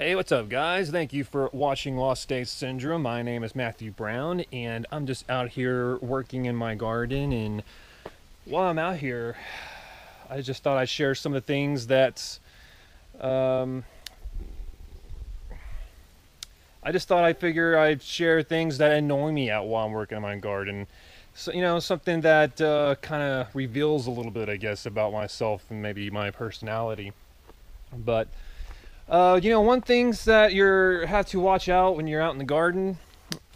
Hey, what's up, guys? Thank you for watching Lost State Syndrome. My name is Matthew Brown, and I'm just out here working in my garden. And while I'm out here, I just thought I'd share some of the things that um, I figure I'd share things that annoy me out while I'm working in my garden. So, something that kind of reveals a little bit, I guess, about myself and maybe my personality. But one things that you have to watch out when you're out in the garden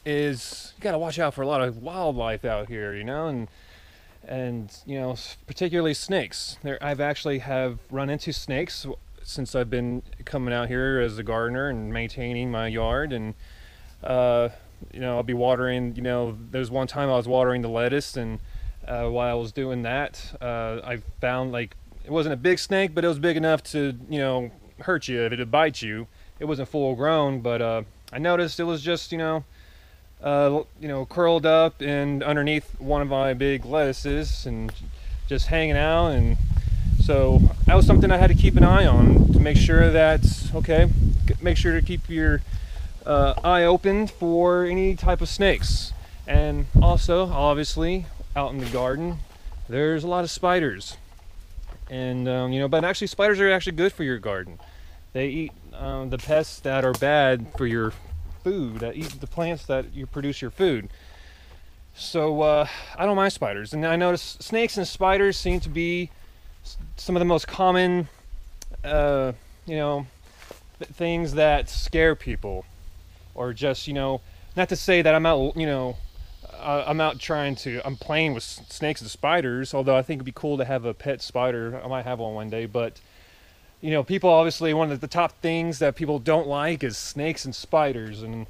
is you got to watch out for a lot of wildlife out here, and particularly snakes. I've actually have run into snakes since I've been coming out here as a gardener and maintaining my yard. And I'll be watering. There's one time I was watering the lettuce, and while I was doing that, I found, like, it wasn't a big snake, but it was big enough to hurt you if it would bite you. It wasn't full grown, but I noticed it was just curled up and underneath one of my big lettuces and just hanging out. And so that was something I had to keep an eye on to make sure that, okay, make sure to keep your eye open for any type of snakes. And also, obviously, out in the garden there's a lot of spiders. And but actually spiders are actually good for your garden. They eat the pests that are bad for your food, that eat the plants that you produce your food. So I don't mind spiders. And I notice snakes and spiders seem to be some of the most common things that scare people. Or just, not to say that I'm out, I'm playing with snakes and spiders, although I think it'd be cool to have a pet spider. I might have one day. But people, obviously, one of the top things that people don't like is snakes and spiders. And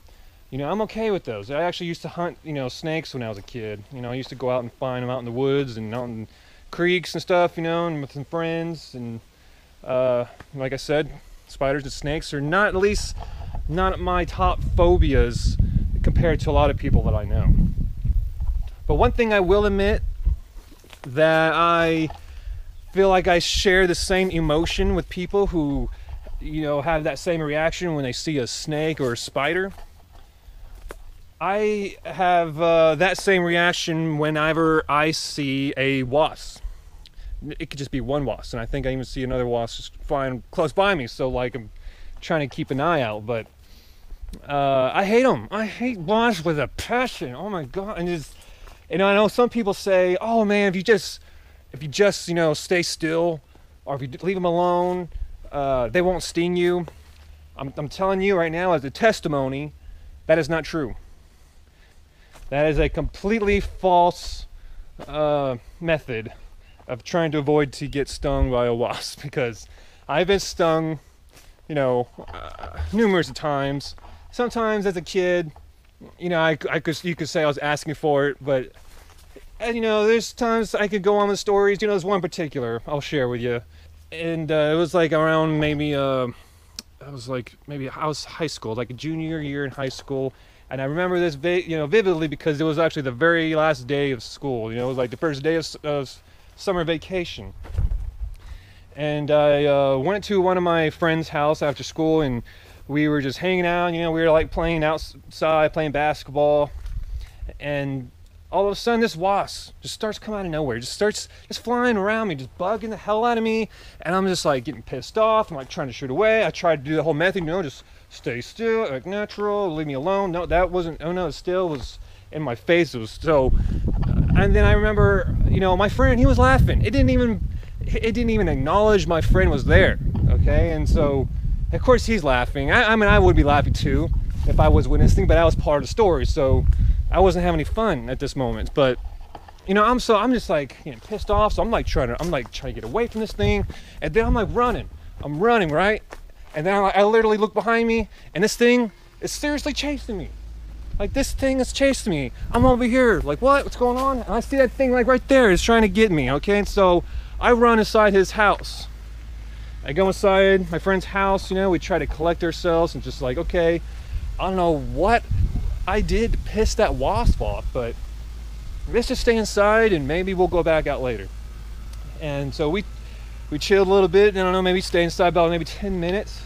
I'm okay with those. I actually used to hunt snakes when I was a kid. I used to go out and find them out in the woods and out in creeks and stuff, and with some friends. And like I said, spiders and snakes are not my top phobias compared to a lot of people that I know. But one thing I will admit, that I feel like I share the same emotion with people who have that same reaction when they see a snake or a spider. I have that same reaction whenever I see a wasp. It could just be one wasp, and I think I even see another wasp just flying close by me, so like I'm trying to keep an eye out. But I hate them. I hate wasps with a passion. Oh my god. And I know some people say, oh man, if you just stay still, or if you leave them alone, they won't sting you. I'm telling you right now, as a testimony, that is not true. That is a completely false method of trying to avoid to get stung by a wasp, because I've been stung numerous times. Sometimes as a kid, you could say I was asking for it, but there's times I could go on with stories. There's one particular I'll share with you, and it was like around maybe I was high school, like a junior year in high school. And I remember this vividly, because it was actually the very last day of school. It was like the first day of summer vacation. And I went to one of my friend's house after school, and we were just hanging out. We were like playing outside, playing basketball. And all of a sudden, this wasp just starts coming out of nowhere. Just starts flying around me, just bugging the hell out of me. And I'm just like getting pissed off. I'm like trying to shoot away. I tried to do the whole method, just stay still, like natural, leave me alone. No, that wasn't. Oh no, it still was in my face. It was so. And then I remember, my friend, he was laughing. It didn't even acknowledge my friend was there. Okay, and so of course he's laughing. I mean, I would be laughing too if I was witnessing, but that was part of the story. So I wasn't having any fun at this moment. But I'm just like getting pissed off. So I'm like trying to get away from this thing, and then I'm like running. I'm running, right? And then I literally look behind me, and this thing is seriously chasing me. Like, this thing is chasing me. I'm over here, like, what's going on? And I see that thing like right there. It's trying to get me, okay? And so I run inside his house. I go inside my friend's house, we try to collect ourselves and just like, okay, I don't know what I did to piss that wasp off, but let's just stay inside and maybe we'll go back out later. And so we chilled a little bit, and I don't know, maybe stay inside about maybe 10 minutes.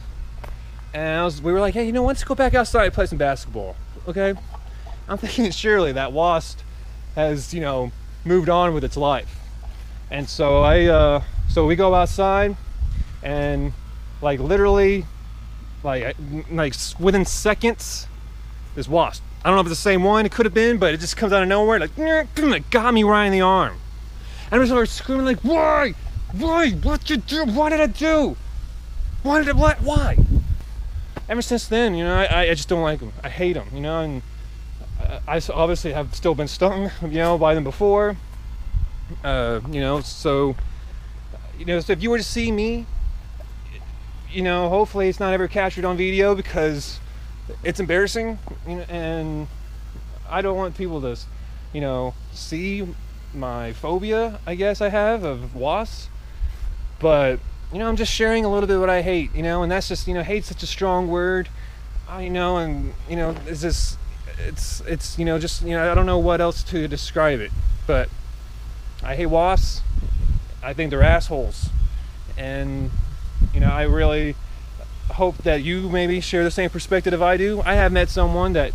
And we were like, hey, you know what? Let's go back outside and play some basketball. Okay? I'm thinking surely that wasp has, you know, moved on with its life. And so so we go outside, and like literally, like within seconds, this wasp. I don't know if it's the same one. It could have been, but it just comes out of nowhere, like got me right in the arm. And I started screaming like, why? What did you do? What did I do? Why? Ever since then, you know, I just don't like them. I hate them, you know, and I obviously have still been stung, you know, by them before. You know, so if you were to see me, you know, hopefully it's not ever captured on video because it's embarrassing, you know, and I don't want people to, you know, see my phobia, I guess I have, of wasps. But, you know, I'm just sharing a little bit what I hate, you know, and that's just, you know, hate's such a strong word, you know, and, you know, it's just, it's, you know, just, you know, I don't know what else to describe it, but I hate wasps. I think they're assholes. And, you know, I really hope that you maybe share the same perspective I do. I have met someone that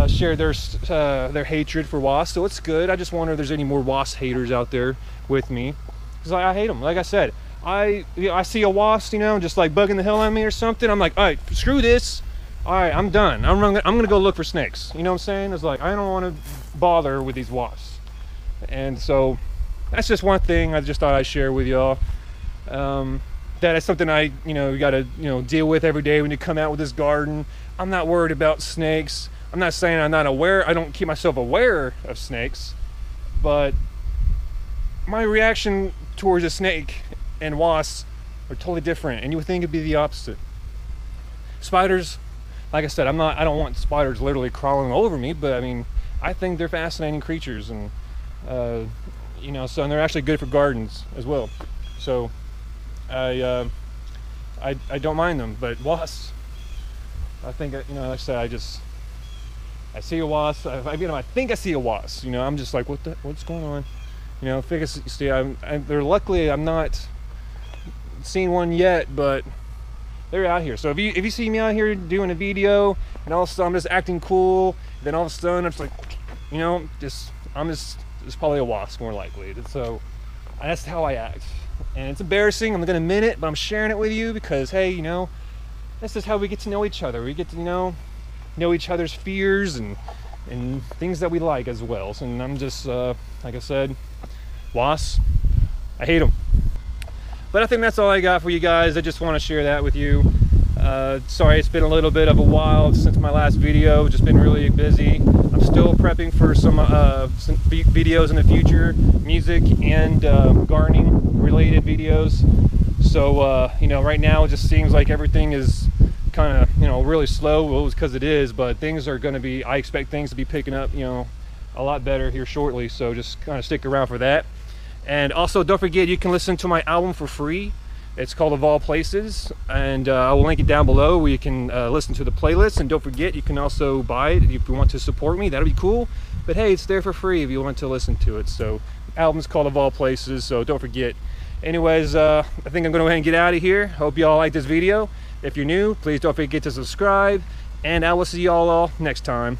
shared their hatred for wasps, so it's good. I just wonder if there's any more wasp haters out there with me, because I hate them. Like I said, I see a wasp, you know, just like bugging the hell out of me or something. I'm like, all right, screw this. All right, I'm done. I'm gonna go look for snakes. You know what I'm saying? It's like, I don't want to bother with these wasps. And so that's just one thing I just thought I'd share with y'all. That is something I, you know, got to, you know, deal with every day when you come out with this garden. I'm not worried about snakes. I'm not saying I'm not aware. I don't keep myself aware of snakes, but my reaction towards a snake and wasps are totally different, and you would think it'd be the opposite. Spiders, like I said, I don't want spiders literally crawling over me, but I mean, I think they're fascinating creatures, and you know, so, and they're actually good for gardens as well. So I don't mind them, but wasps, I think, you know, like I said, I see a wasp. You know, I think I see a wasp. You know, I'm just like, what's going on? You know, luckily I'm not seen one yet, but they're out here. So if you see me out here doing a video, and all of a sudden I'm just acting cool, then all of a sudden I'm just like, you know, it's probably a wasp more likely. So that's how I act. And it's embarrassing, I'm gonna admit it, but I'm sharing it with you because, hey, you know, this is how we get to know each other. We get to, you know each other's fears and things that we like as well. So, and I'm just, like I said, wasps, I hate them. But I think that's all I got for you guys. I just want to share that with you. Sorry, it's been a little bit of a while since my last video. Just been really busy. I'm still prepping for some videos in the future, music and gardening related videos. So you know, right now it just seems like everything is kind of, you know, really slow. Well, it's because it is, but things are going to be, I expect things to be picking up, you know, a lot better here shortly. So just kind of stick around for that. And also, don't forget, you can listen to my album for free. It's called Of All Places, and I will link it down below where you can listen to the playlist. And don't forget, you can also buy it if you want to support me. That'll be cool. But hey, it's there for free if you want to listen to it. So the album's called Of All Places, so don't forget. Anyways, I think I'm going to go ahead and get out of here. Hope y'all like this video. If you're new, please don't forget to subscribe, and I will see y'all all next time.